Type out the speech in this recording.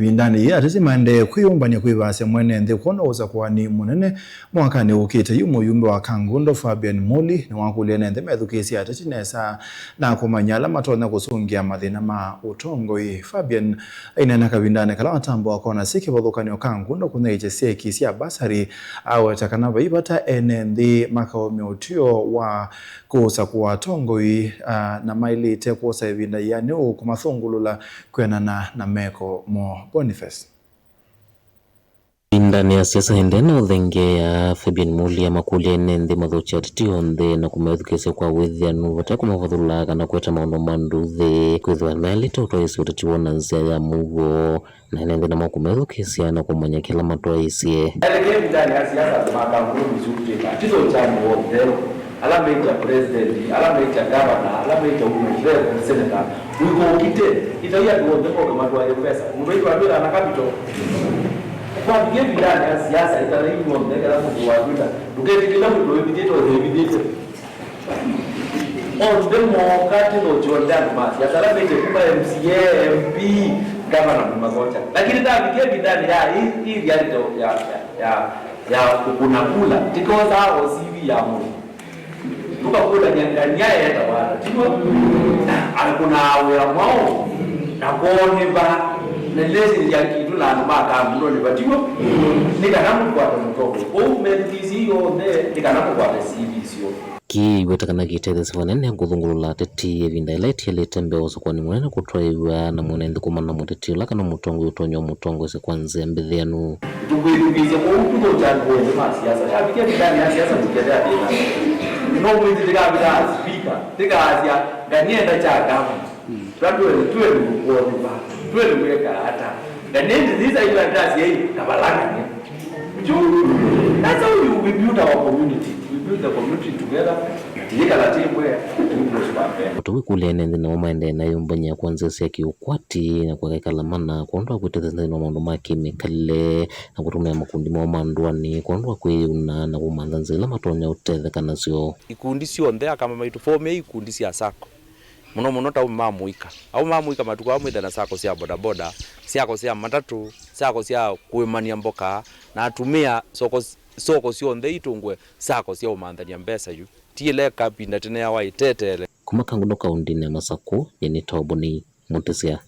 Vindani ya tizimande kuyumbanya kwibase mwene ndi kuonooza kwani munene mwakani ukite yumo yumbe wa Kangundo Fabian Muli ni wakulene ndi methukisi atatinesa na kumanyala matona kusungia mathina ma utongoi. Fabian inena kavindane kala watambo wakona siki wadhukani wa Kangundo kuna ijesia kisi ya basari awe takanava ibata ene ndi makao meutio wa kusa kuwa tongoi na maili te kusa vinda yani kumathungulula kwenana na meko mo Boniface. Ndani ya siasa hendena udhenge ya Fabian Muli ya makulene ndi madhuchi atitio nde na kumethukese kwa wethianu wata kumafadhulaga na kweta maono manduthe kwethwa nalita utwaisi utatiwona nzia ya mugo na hende na makumethukese na kumanya kila matwaisi. Elegemi ndani ya siasa tumakangulu mizukika tizo chamu wote alameita president, alameita governor, alameita umefere, senator, wiko ukite, itawia tuonde kwa kama ya pesa. Mwetu wabila na capital. Kwa bigeni ndani ya siasa itawia tuonde kala mtu wabila. Tuketi kila mtu evidite o evidite. On demo kati no Jordan mas. Ya alameita kuma MCA, MP, governor magocha. Lakini ta bigeni ndani ya hii reality ya kunakula. Tikoza hao CV ya mtu. Tukakula nyanganya ya tawala timo alikuwa awera mwao na kuone ba nelezi ya kitu la maka mlo ni batimo nikanamu kwa mtoko au medisi yonde nikanamu kwa CVCO ki wetakana gitede savanene ngudungulula teti evinda eleti eletembe osokoni munene kutwaiwa na munende kumana muteti laka na mutongo utonyo mutongo se kwanze mbedhenu tukuirukize kwa utuko changu wa siasa ya bikia ndani ya siasa tukiendelea tena no mwezi tikabila speaker tikaazia ganienda cha kama tuwe kuona tuwe kuweka hata ganienda these are your class hii kabalanga ni that's how we build our community. We build the community together. Tuwe kulene ndina wamaende na yumbanya kwanza seki ukwati na kwa kalamana kuondoa kutete ndina maundu maki mekale na kutumia makundi mwa manduani kuondoa kuyuna na kumandanzila matonya utete kanasio ikundi sio ndea kama maitu fome ikundi sia sako muno ta mamuika au mamuika matuko amwitha na sako sia bodaboda siako sia matatu siako sia kuimania mboka na atumia soko sio ndei itungwe sako sia umandania mbesa yu tiele kapinda tena ya waitetele kuma Kangundo kaundini ya Masako yani Toboni Montesia.